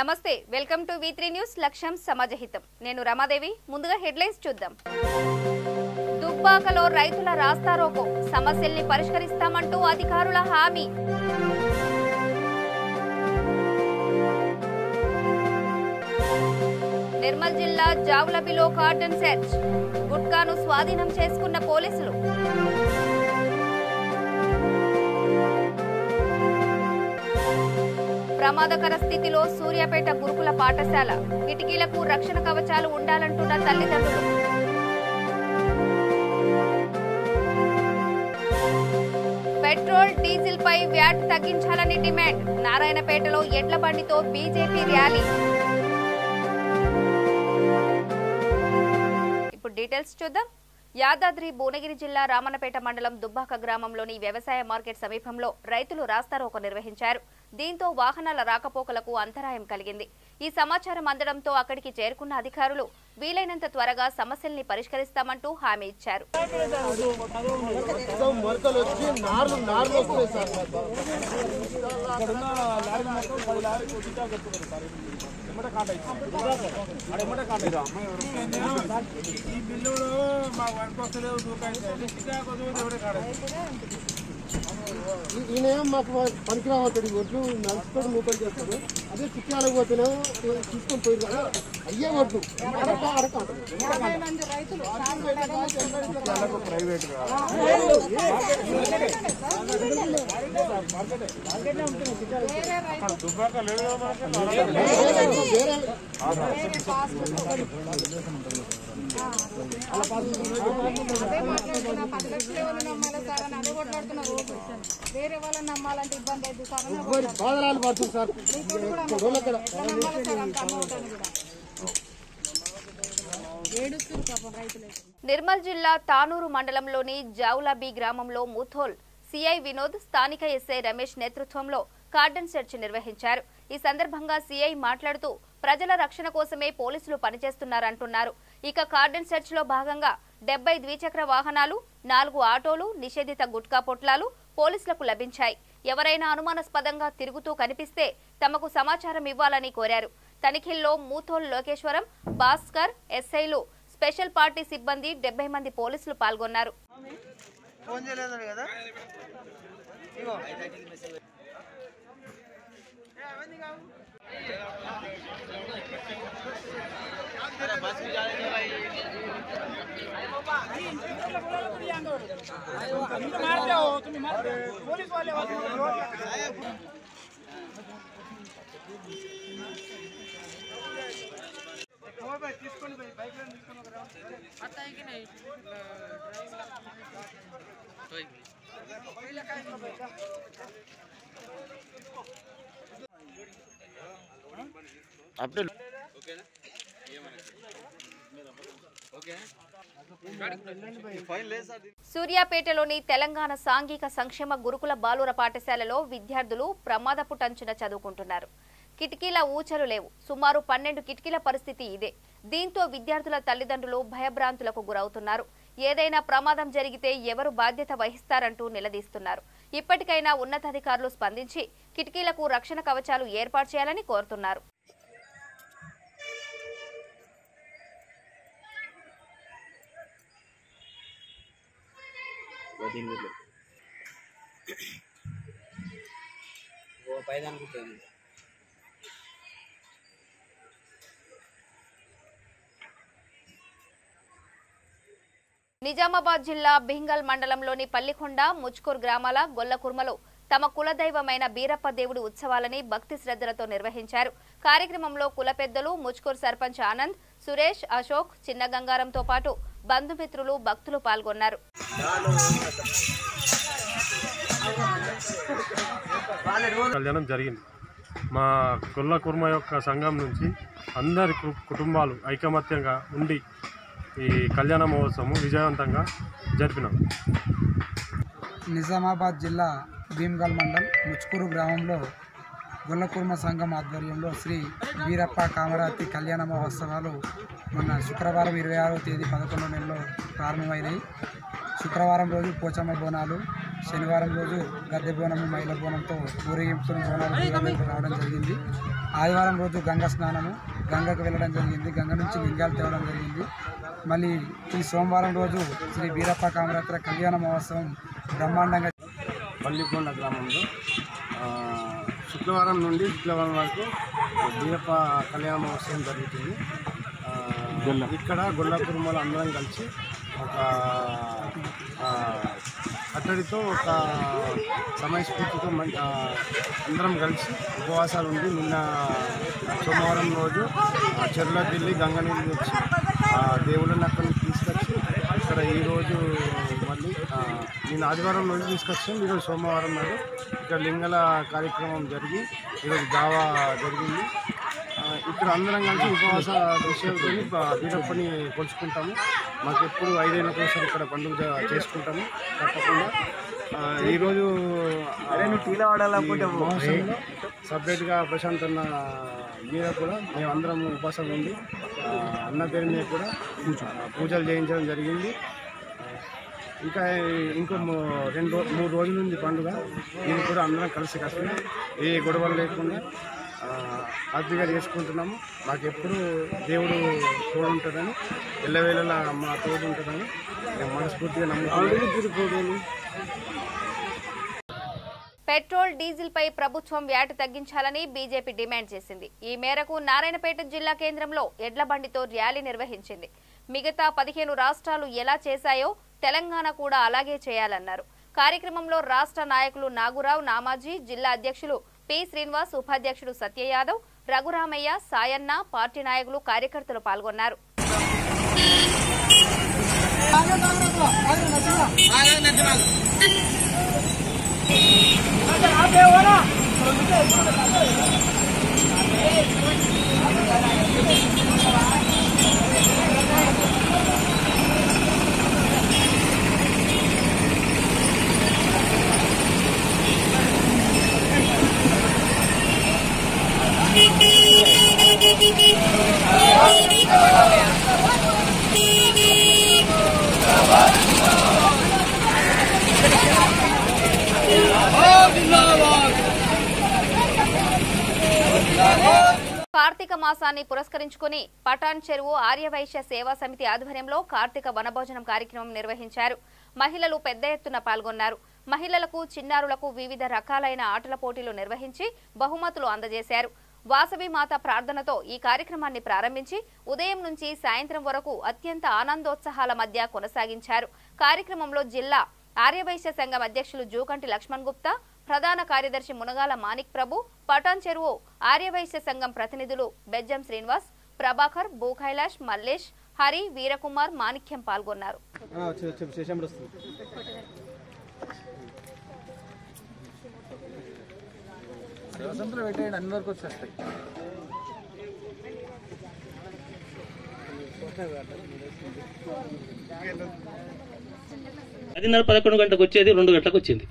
నమస్తే welcome to V3 news లక్ష్యం సమాజహితం నేను రమాదేవి ముందుగా హెడ్లైన్స్ చూద్దాం దుబ్బాకలో రైతుల రాస్తారోకో సమస్యల్ని పరిష్కరిస్తామంటూ అధికారుల హామీ నిర్మల్ జిల్లా జావులబిలో కార్డన్ సెర్చ్ గుట్కాను స్వాధీనం చేసుకున్న పోలీసులు ప్రమాదకర స్థితిలో సూర్యాపేట గురుకుల పాఠశాల కిటికీలకు రక్షణ కవచాలు ఉండాలంటున్న తల్లిదండ్రులు పెట్రోల్ డీజిల్ పై వ్యాట్ తగ్గించాలని డిమాండ్ నారాయణపేటలో ఎడ్ల బండితో బీజేపీ ర్యాలీ ఇప్పుడు డీటెయిల్స్ చూద్దాం యాదాద్రి భువనగిరి జిల్లా రామన్నపేట మండలం దుబ్బాక గ్రామంలోని వ్యవసాయ మార్కెట్ సమీపంలో రైతులు రాస్తారోకో నిర్వహించారు దీంతో వాహనాల రాకపోకలకు అంతరాయం కలిగింది ఈ సమాచారం అందడంతో అక్కడికి చేరుకున్న అధికారులు వీలైనంత త్వరగా సమస్యల్ని పరిష్కరిస్తామంటూ హామీ ఇచ్చారు ఈయనేం మాకు పనికిరావుతాడు ఒడ్లు నడుచుకొని మూపని చేస్తాడు అదే చిక్కాలకు పోతేనే తీసుకొని పోయి కదా అయ్యే ఒడ్లు ప్రైవేట్ వేరే వాళ్ళని నమ్మాలంటే ఇబ్బంది అవుతుంది సార్ బాధరాలు పడుతుంది సార్ నిర్మల్ జిల్లా తానూరు మండలంలోని జావులాబీ గ్రామంలో ముథోల్ సిఐ వినోద్ స్థానిక ఎస్ఐ రమేష్ నేతృత్వంలో కార్డన్ సెర్చ్ నిర్వహించారు ఈ సందర్భంగా సిఐ మాట్లాడుతూ ప్రజల రక్షణ కోసమే పోలీసులు పనిచేస్తున్నారంటున్నారు ఇక కార్డన్ సెర్చ్ లో భాగంగా 70 ద్విచక్ర వాహనాలు 4 ఆటోలు నిషేధిత గుట్కా పొట్లాలు పోలీసులకు లభించాయి ఎవరైనా అనుమానాస్పదంగా తిరుగుతూ కనిపిస్తే తమకు సమాచారం ఇవ్వాలని కోరారు తనిఖీల్లో మూథోల్ లోకేశ్వరం భాస్కర్ ఎస్ఐలు స్పెషల్ పార్టీ సిబ్బంది 70 మంది పోలీసులు పాల్గొన్నారు సూర్యాపేటలోని తెలంగాణ సాంఘిక సంక్షేమ గురుకుల బాలుర పాఠశాలలో విద్యార్థులు ప్రమాదపు టంచున చదువుకుంటున్నారు కిటికీల ఊచలు లేవు సుమారు 12 కిటికీల పరిస్థితి ఇదే దీంతో విద్యార్థుల తల్లిదండ్రులు భయభ్రాంతులకు గురవుతున్నారు ఏదైనా ప్రమాదం జరిగితే ఎవరు బాధ్యత వహిస్తారంటూ నిలదీస్తున్నారు ఇప్పటికైనా ఉన్నతాధికారులు స్పందించి కిటికీలకు రక్షణ కవచాలు ఏర్పాటు చేయాలని కోరుతున్నారు నిజామాబాద్ జిల్లా బింగల్ మండలంలోని పల్లికొండ ముచ్కూర్ గ్రామాల గొల్లకుర్మలో తమ కులదైవమైన బీరప్ప దేవుడి ఉత్సవాలని భక్తి శ్రద్ధలతో నిర్వహించారు కార్యక్రమంలో కుల పెద్దలు ముచ్కూర్ సర్పంచ్ ఆనంద్ సురేష్ అశోక్ చిన్న గంగారంతో పాటు బంధుమిత్రులు భక్తులు పాల్గొన్నారు కళ్యాణం జరిగింది మా గొల్లకుర్మ యొక్క సంఘం నుంచి అందరి కుటుంబాలు ఐకమత్యంగా ఉండి ఈ కళ్యాణ మహోత్సవం విజయవంతంగా జరిపినాం నిజామాబాద్ జిల్లా భీమ్గల్ మండల్ ముచ్కూరు గ్రామంలో గొల్లకుర్మ సంఘం ఆధ్వర్యంలో శ్రీ వీరప్ప కామరాతి కళ్యాణ మహోత్సవాలు మొన్న శుక్రవారం 26వ తేదీ 11వ నెలలో ప్రారంభమైనాయి. శుక్రవారం రోజు పోచమ్మ బోనాలు, శనివారం రోజు గద్దె బోనము మైల బోనంతో ఊరేగింపుతో బోనాలు రావడం జరిగింది. ఆదివారం రోజు గంగా స్నానము, గంగకు వెళ్ళడం జరిగింది. గంగ నుంచి లింగాలు తేవడం జరిగింది. మళ్ళీ ఈ సోమవారం రోజు శ్రీ వీరప్ప కామరాత్రి కళ్యాణ మహోత్సవం బ్రహ్మాండంగా పల్లికొండ గ్రామంలో శుక్రవారం నుండి శుక్రవారం వరకు వీరప్ప కళ్యాణ మహోత్సవం జరుగుతుంది. ఇక్కడ గొల్ల కుటుంబాలు అందరం కలిసి ఒక కట్టడితో ఒక సమయస్ఫూర్తితో అందరం కలిసి ఉపవాసాలు ఉండి నిన్న సోమవారం రోజు చెరువులోకి వెళ్ళి గంగ నీళ్ళు తెచ్చి దేవుళ్ళని అక్కడి నుంచి తీసుకొచ్చి ఇక్కడ ఈరోజు మళ్ళీ నేను ఆదివారం రోజు తీసుకొచ్చాను. ఈరోజు సోమవారం నాడు ఇక్కడ లింగల కార్యక్రమం జరిగి ఈరోజు దావా జరిగింది. ఇక్కడ అందరం కలిసి ఉపవాస విషయంతో వీరప్పని కొలుచుకుంటాము. మాకు ఎప్పుడు 5 ఏళ్ళ కోసం ఇక్కడ పండుగ చేసుకుంటాము. తప్పకుండా ఈరోజు మహోత్సవంలో సపరేట్గా ప్రశాంత్ అన్న మీద కూడా మేమందరం ఉపవాసం ఉండి అన్న పేరు మీద కూడా పూజలు చేయించడం జరిగింది. ఇంకా ఇంకో 2-3 రోజుల నుంచి పండుగ. ఇది కూడా అందరం కలిసి ఏ గొడవలు లేకుండా హ్యాపీగా చేసుకుంటున్నాము. మాకు ఎప్పుడు దేవుడు తోడు ఉంటుందని, ఎల్లవేళలా మా తోడు ఉంటుందని మేము మనస్ఫూర్తిగా నమ్ముతున్నాము. పెట్రోల్, డీజిల్ పై ప్రభుత్వం వ్యాట్ తగ్గించాలని బీజేపీ డిమాండ్ చేసింది. ఈ మేరకు నారాయణపేట జిల్లా కేంద్రంలో ఎడ్ల బండితో ర్యాలీ నిర్వహించింది. మిగతా 15 రాష్ట్రాలు ఎలా చేశాయో తెలంగాణ కూడా అలాగే చేయాలన్నారు. కార్యక్రమంలో రాష్ట్ర నాయకులు నాగురావు, నామాజీ, జిల్లా అధ్యక్షులు పి శ్రీనివాస్, ఉపాధ్యక్షుడు సత్యయాదవ్, రఘురామయ్య, సాయన్న, పార్టీ నాయకులు, కార్యకర్తలు పాల్గొన్నారు. కార్తీక మాసాన్ని పురస్కరించుకుని పటాన్ చెరువు ఆర్యవైశ్య సేవా సమితి ఆధ్వర్యంలో కార్తీక వనభోజనం కార్యక్రమం నిర్వహించారు. మహిళలు పెద్ద ఎత్తున పాల్గొన్నారు. మహిళలకు, చిన్నారులకు వివిధ రకాలైన ఆటల పోటీలు నిర్వహించి బహుమతులు అందజేశారు. వాసవి మాత ప్రార్థనతో ఈ కార్యక్రమాన్ని ప్రారంభించి ఉదయం నుంచి సాయంత్రం వరకు అత్యంత ఆనందోత్సాహాల మధ్య కొనసాగించారు. కార్యక్రమంలో జిల్లా ఆర్యవైశ్య సంఘం అధ్యక్షులు జూకంటి లక్ష్మణ్ గుప్తా, ప్రధాన కార్యదర్శి మునగాల మాణిక్ ప్రభు, పటాన్ చెరువు ఆర్యవైశ్య సంఘం ప్రతినిధులు బెజ్జం శ్రీనివాస్, ప్రభాకర్, భూకైలాష్, మల్లేష్, హరి, వీరకుమార్, మాణిక్యం పాల్గొన్నారు. పదిన్నర 11 గంటలకు వచ్చేది 2 గంటలకు వచ్చింది.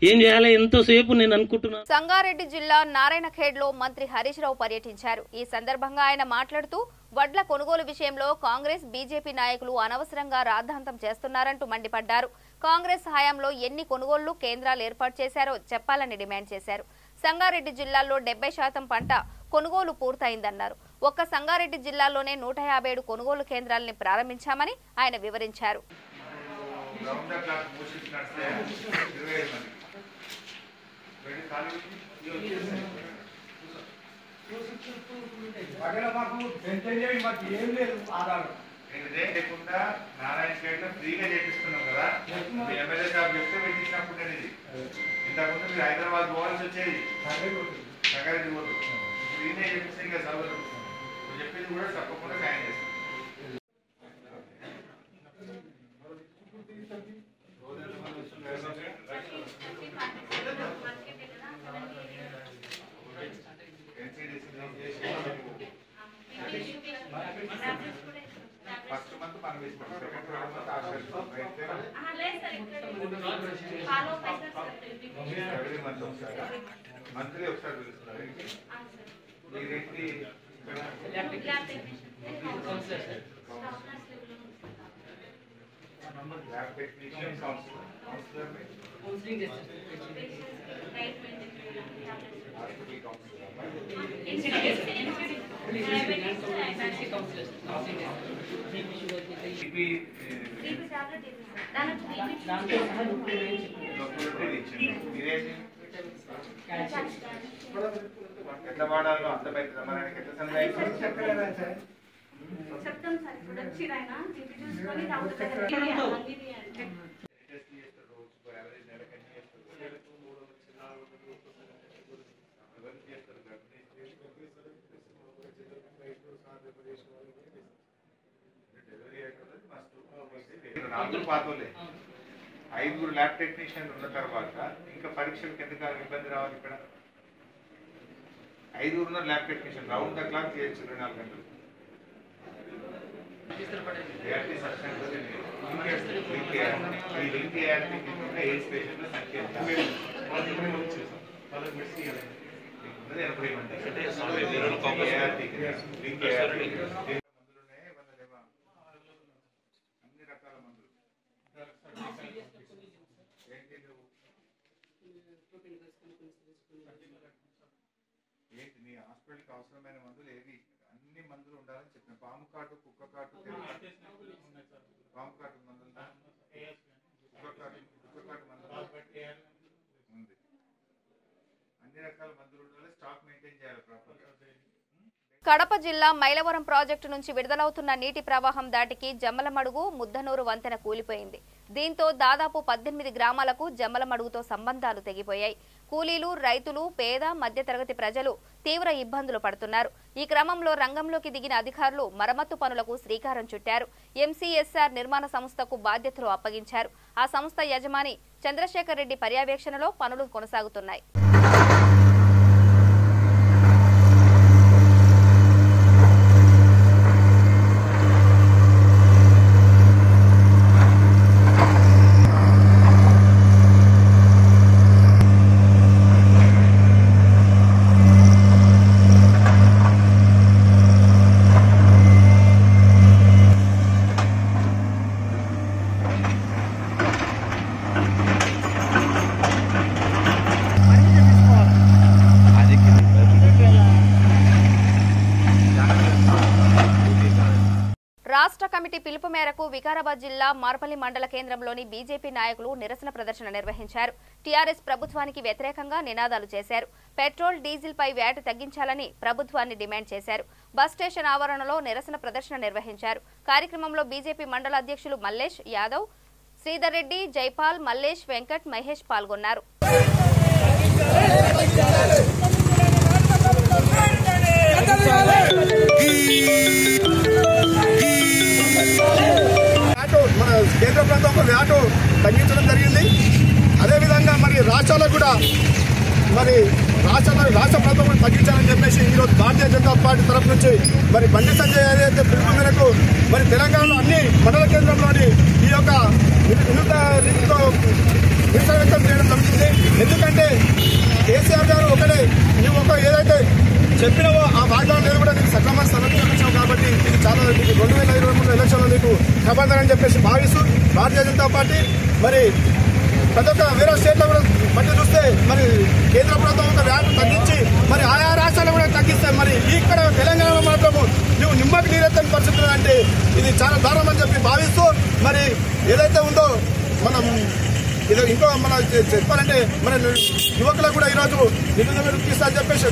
ఏం చేయాలి ఎంతోసేపు నేను అనుకుంటున్నాను. సంగారెడ్డి జిల్లా నారాయణఖేడ్లో మంత్రి హరీష్ రావు పర్యటించారు. ఈ సందర్భంగా ఆయన మాట్లాడుతూ వడ్ల కొనుగోలు విషయంలో కాంగ్రెస్, బీజేపీ నాయకులు అనవసరంగా రాద్ధాంతం చేస్తున్నారంటూ మండిపడ్డారు. కాంగ్రెస్ హయాంలో ఎన్ని కొనుగోళ్లు కేంద్రాలు ఏర్పాటు చేశారో చెప్పాలని డిమాండ్ చేశారు. సంగారెడ్డి జిల్లాలో 70% పంట కొనుగోలు పూర్తయిందన్నారు. ఒక్క సంగారెడ్డి జిల్లాలోనే 157 కొనుగోలు కేంద్రాలని ప్రారంభించామని ఆయన వివరించారు. నారాయణఖేడ్ ఫ్రీగా చేపిస్తున్నాం కదా, ఎమ్మెల్యే సాబ్ చెప్తే పెట్టించినప్పుడు ఇంతకుముందు మీరు హైదరాబాద్ పోవాల్సి వచ్చేది, సంగారెడ్డి పోదు ఫ్రీనే చేపిస్తే ఇంకా సౌకర్యం చెప్పింది కూడా తప్పకుండా సాయం చేస్తాం. ఫస్ట్ మంత్ మనం వేసుకోండి, సెకండ్ మంత్ మంత్లీ ఒకసారి పిలుస్తున్నారు. మీరేంటి ల్యాబ్ టెక్నీషియన్ కౌన్సిలర్ ఎట్లా వాడాలో అర్థమైంది మనకి ఎట్లా సందేహం చెప్తాం సార్ ఇప్పుడు వచ్చి ఆయన చూసుకొని నాలుగు పాతోలే 5 ల్యాబ్ టెక్నీషియన్లు ఉన్న తర్వాత ఇంకా పరీక్షలకు ఎందుకు ఇబ్బంది రావాలి? ఇక్కడ 5 ఉన్న lab technician round the clock చేయొచ్చు 24 గంటలు. అన్ని రకాల మందులు ఏంటి మీ హాస్పిటల్కి అవసరమైన మందులు ఏవి? అన్ని మందులు ఉండాలని చెప్పిన పాము కాటు, కుక్క కాటు, పాము కాటు మందులు, కుక్క కాటు మందులు ఉంది. అన్ని రకాల మందులు ఉండాలి. స్టాక్ మెయింటైన్ చేయాలి ప్రాపర్గా. కడప జిల్లా మైలవరం ప్రాజెక్టు నుంచి విడుదలవుతున్న నీటి ప్రవాహం దాటికి జమ్మలమడుగు ముద్దనూరు వంతెన కూలిపోయింది. దీంతో దాదాపు 18 గ్రామాలకు జమ్మలమడుగుతో సంబంధాలు తెగిపోయాయి. కూలీలు, రైతులు, పేద మధ్యతరగతి ప్రజలు తీవ్ర ఇబ్బందులు పడుతున్నారు. ఈ క్రమంలో రంగంలోకి దిగిన అధికారులు మరమ్మతు పనులకు శ్రీకారం చుట్టారు. ఎంసీఎస్ఆర్ నిర్మాణ సంస్థకు బాధ్యతలు అప్పగించారు. ఆ సంస్థ యజమాని చంద్రశేఖర్ రెడ్డి పర్యవేక్షణలో పనులు కొనసాగుతున్నాయి. రాష్ట్ర కమిటీ పిలుపు మేరకు వికారాబాద్ జిల్లా మార్పల్లి మండల కేంద్రంలోని బీజేపీ నాయకులు నిరసన ప్రదర్శన నిర్వహించారు. టీఆర్ఎస్ ప్రభుత్వానికి వ్యతిరేకంగా నినాదాలు చేశారు. పెట్రోల్, డీజిల్ పై వ్యాట్ తగ్గించాలని ప్రభుత్వాన్ని డిమాండ్ చేశారు. బస్ స్టేషన్ ఆవరణలో నిరసన ప్రదర్శన నిర్వహించారు. కార్యక్రమంలో బీజేపీ మండల అధ్యక్షులు మల్లేష్ యాదవ్, శ్రీధర్ రెడ్డి, జైపాల్, మల్లేష్, వెంకట్, మహేష్ పాల్గొన్నారు. మన కేంద్ర ప్రభుత్వం వ్యాటు తగ్గించడం జరిగింది. అదేవిధంగా మరి రాష్ట్రాలకు కూడా మరి రాష్ట్ర ప్రభుత్వం తగ్గించాలని చెప్పేసి ఈరోజు భారతీయ జనతా పార్టీ తరఫు నుంచి మరి బండి సంజయ్ ఏదైతే పిలుపు మేరకు మరి తెలంగాణలో అన్ని మండల కేంద్రంలోని ఈ యొక్క వినూత్న రీతితో నిరసన వ్యక్తం చేయడం జరుగుతుంది. ఎందుకంటే కేసీఆర్ గారు ఒకటే నువ్వు ఏదైతే చెప్పినవో ఆ వాగ్దానం కూడా నీకు సక్రమంగా సమర్పించావు కాబట్టి ఇది చాలా 2023 ఎలక్షన్లో నీకు కబడ్దారని చెప్పేసి భావిస్తూ భారతీయ జనతా పార్టీ మరి ప్రతి ఒక్క వేరే స్టేట్లో కూడా బట్టి చూస్తే మరి కేంద్ర ప్రభుత్వం ఒక వ్యాట్ తగ్గించి మరి ఆయా రాష్ట్రాలు కూడా తగ్గిస్తే మరి ఇక్కడ తెలంగాణలో మాత్రము నువ్వు నిమ్మకి నీరెత్తని పరిస్థితులు అంటే ఇది చాలా దారుణం అని చెప్పి భావిస్తూ మరి ఏదైతే ఉందో మనం ఇది ఇంకో మన చెప్పాలంటే మన యువకులకు కూడా ఈరోజు నిరుద్యోగ వృత్తి అని చెప్పేసి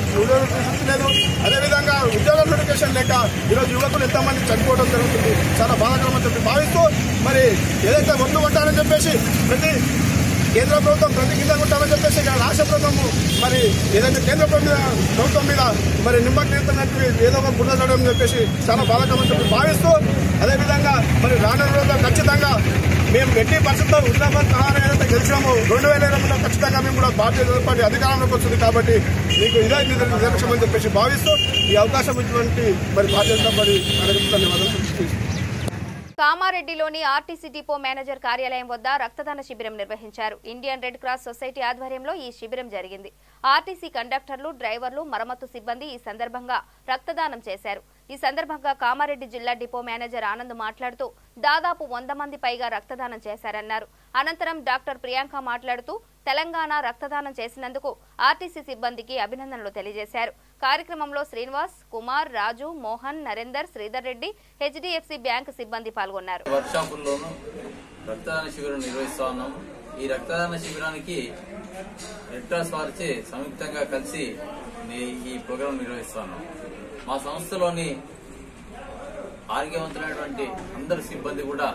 లేదు. అదేవిధంగా ఉద్యోగ నోటిఫికేషన్ లేక ఈరోజు యువకులు ఎంతమంది చనిపోవడం జరుగుతుంది. చాలా బాధాకరమని చెప్పి భావిస్తూ మరి ఏదైతే ఒడ్డు కొట్టాలని చెప్పేసి ప్రతి కేంద్ర ప్రభుత్వం ప్రతి కింద కొట్టాలని చెప్పేసి ఇక్కడ రాష్ట్ర ప్రభుత్వము మరి ఏదైతే కేంద్ర ప్రభుత్వం మీద మరి నిమ్మకి నిరుతున్నట్టు ఏదో ఒక బుర్రదడం చెప్పేసి చాలా బాధాకరమని చెప్పి భావిస్తూ అదేవిధంగా మరి రానున్న రోజుల్లో ఖచ్చితంగా మేము ఎట్టి పరిస్థితుల్లో హుజరాబాద్ సహారా ఏదైతే గెలిచామో 2020లో ఖచ్చితంగా మేము కూడా భారతీయ జనతా పార్టీ అధికారంలోకి వస్తుంది కాబట్టి మీకు ఇదే నిదర్శనం అని చెప్పేసి భావిస్తూ ఈ అవకాశం ఇచ్చినటువంటి మరి భారతీయ జనతా పార్టీ ధన్యవాదాలు. కామారెడ్డిలోని ఆర్టీసీ డిపో మేనేజర్ కార్యాలయం వద్ద రక్తదాన శిబిరం నిర్వహించారు. ఇండియన్ రెడ్ క్రాస్ సొసైటీ ఆధ్వర్యంలో ఈ శిబిరం జరిగింది. ఆర్టీసీ కండక్టర్లు, డ్రైవర్లు, మరమ్మతు సిబ్బంది ఈ సందర్భంగా రక్తదానం చేశారు. ఈ సందర్భంగా కామారెడ్డి జిల్లా డిపో మేనేజర్ ఆనంద్ మాట్లాడుతూ దాదాపు 100 మంది పైగా రక్తదానం చేశారన్నారు. అనంతరం డాక్టర్ ప్రియాంక మాట్లాడుతూ తెలంగాణ రక్తదానం చేసినందుకు ఆర్టీసీ సిబ్బందికి అభినందనలు తెలియజేశారు. కార్యక్రమంలో శ్రీనివాస్, కుమార్, రాజు, మోహన్, నరేందర్, శ్రీధర్ రెడ్డి, హెచ్డిఎఫ్సి బ్యాంక్ సిబ్బంది పాల్గొన్నారు. రక్తదాన శిబిరం నిర్వహిస్తున్నాం. ఈ రక్తదాన శిబిరానికి రెడ్ క్రాస్ వారిచే సంయుక్తంగా కలిసి ఈ ప్రోగ్రాం నిర్వహిస్తున్నాం. మా సంస్థలోని ఆరోగ్యవంతులైనటువంటి అందరు సిబ్బంది కూడా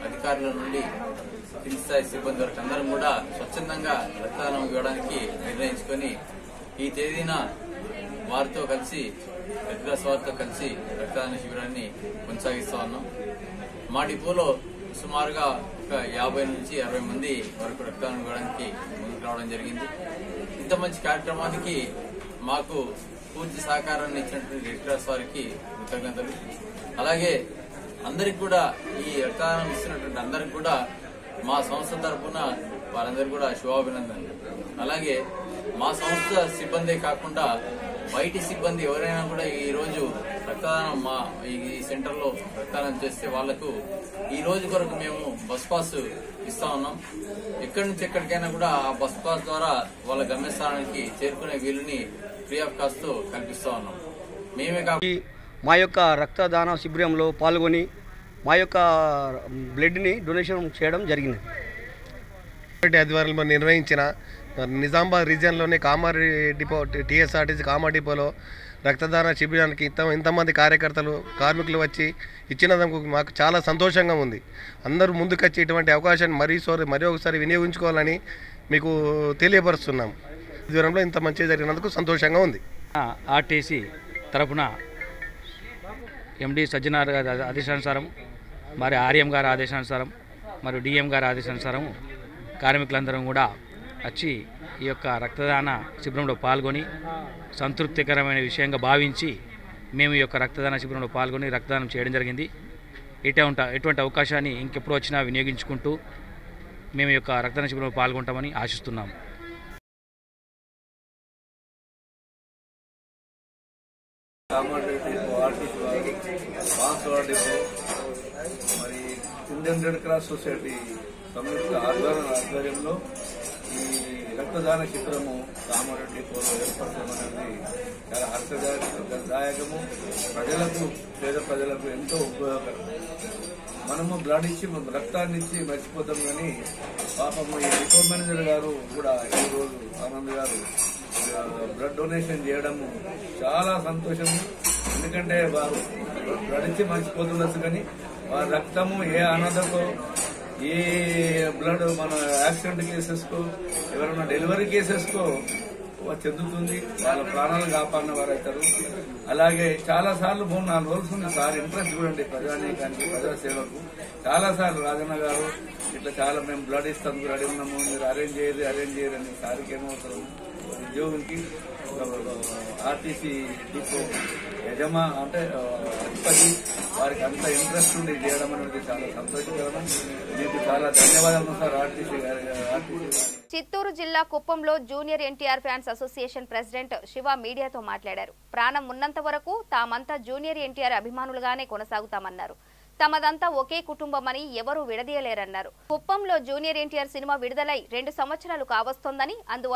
అధికారుల నుండి కింది స్థాయి సిబ్బంది వరకు అందరం కూడా స్వచ్ఛందంగా రక్తదానం ఇవ్వడానికి నిర్ణయించుకొని ఈ తేదీన వారితో కలిసి రెడ్ క్రాస్ వారితో కలిసి రక్తదాన శిబిరాన్ని కొనసాగిస్తా ఉన్నాం. మా డిపోలో సుమారుగా ఒక 50 నుంచి 60 మంది వరకు రక్తదానం ఇవ్వడానికి ముందుకు రావడం జరిగింది. ఇంత మంచి కార్యక్రమానికి మాకు పూర్తి సహకారాన్ని ఇచ్చినటువంటి రెడ్ క్రాస్ వారికి కృతజ్ఞతలు. అలాగే అందరికి కూడా ఈ రక్తదానం ఇస్తున్నటువంటి అందరికి కూడా మా సంస్థ తరఫున వారందరికీ కూడా శుభాభినందనలు. అలాగే మా సంస్థ సిబ్బందే కాకుండా బయటి సిబ్బంది ఎవరైనా కూడా ఈ రోజు రక్తదానం మా ఈ సెంటర్లో రక్తదానం చేస్తే వాళ్లకు ఈ రోజు కొరకు మేము బస్ పాస్ ఇస్తా ఉన్నాం. ఎక్కడి నుంచి ఎక్కడికైనా కూడా ఆ బస్ పాస్ ద్వారా వాళ్ళ గమ్యస్థానానికి చేరుకునే వీలుని ఫ్రీ ఆఫ్ కాస్ట్ తో కల్పిస్తా ఉన్నాం. మేమే కాకుండా మా యొక్క రక్తదాన శిబిరంలో పాల్గొని మా యొక్క బ్లడ్ని డొనేషన్ చేయడం జరిగింది. ఆధ్వర్యంలో నిర్వహించిన నిజామాబాద్ రీజియన్లోని కామారెడ్డి డిపో టీఎస్ఆర్టీసీ కామారెడ్డి డిపోలో రక్తదాన శిబిరానికి ఇంతమంది కార్యకర్తలు కార్మికులు వచ్చి ఇచ్చినందుకు మాకు చాలా సంతోషంగా ఉంది. అందరూ ముందుకొచ్చి ఇటువంటి అవకాశాన్ని మరి ఒకసారి వినియోగించుకోవాలని మీకు తెలియపరుస్తున్నాం. ఆధ్వర్యంలో ఇంత మంచి జరిగినందుకు సంతోషంగా ఉంది. ఆర్టీసీ తరఫున ఎండి సజ్జనార్ గారి ఆదేశానుసారం, మరి ఆర్ఎం గారి ఆదేశానుసారం, మరియు డిఎం గారి ఆదేశానుసారం కార్మికులందరం కూడా వచ్చి ఈ యొక్క రక్తదాన శిబిరంలో పాల్గొని సంతృప్తికరమైన విషయంగా భావించి మేము ఈ యొక్క రక్తదాన శిబిరంలో పాల్గొని రక్తదానం చేయడం జరిగింది. ఎటువంటి అవకాశాన్ని ఇంకెప్పుడు వచ్చినా వినియోగించుకుంటూ మేము ఈ యొక్క రక్తదాన శిబిరంలో పాల్గొంటామని ఆశిస్తున్నాము. మరి ఇండియన్ రెడ్ క్రాస్ సొసైటీ సంయుక్త ఆధ్వర్యంలో ఈ రక్తదాన శిబిరము కామారెడ్డి డిపోలో ఏర్పడడం అనేది చాలా హర్షదాయకము. ప్రజలకు పేద ప్రజలకు ఎంతో ఉపయోగకరం. మనము బ్లడ్ ఇచ్చి రక్తాన్ని ఇచ్చి మర్చిపోతాం, కానీ పాపము ఈ డిపో మేనేజర్ గారు కూడా ఈరోజు ఆనంద్ గారు బ్లడ్ డొనేషన్ చేయడము చాలా సంతోషము. ఎందుకంటే వారు బ్లడ్ ఇచ్చి మర్చిపోతుండొచ్చు, కానీ వారి రక్తము ఏ అనాథకో, ఏ బ్లడ్ మన యాక్సిడెంట్ కేసెస్కో, ఎవరైనా డెలివరీ కేసెస్కో చెందుతుంది. వాళ్ళ ప్రాణాలు కాపాడిన వారు అవుతారు. అలాగే చాలా సార్లు 3-4 రోజులు సార్ ఇంట్రెస్ట్ చూడండి ప్రజానీకానికి, ప్రజాసేవకు. చాలా సార్లు రాజన్న గారు ఇట్లా చాలా మేము బ్లడ్ ఇస్తాం, రెడీ ఉన్నాము, మీరు అరేంజ్ చేయరు అని సార్కి ఏమవుతారు ఉద్యోగికి ఆర్టీసీ డిపో అంటే అధిపతి వారికి అంత ఇంట్రెస్ట్ ఉండి చేయడం అనేది చాలా సంతోషకరం. మీకు చాలా ధన్యవాదాలు సార్ ఆర్టీసీ గారి. చిత్తూరు జిల్లా కుప్పంలో junior NTR fans association president Shiva మీడియాతో మాట్లాడారు. ప్రాణం ఉన్నంత వరకు తామంతా జూనియర్ ఎన్టీఆర్ అభిమానులుగానే కొనసాగుతామన్నారు. తమదంతా ఒకే కుటుంబమని ఎవరూ విడదీయలేరన్నారు. కుప్పంలో జూనియర్ ఎన్టీఆర్ సినిమా విడుదలై 2 సంవత్సరాలు కావస్తోందని, అందువల్ల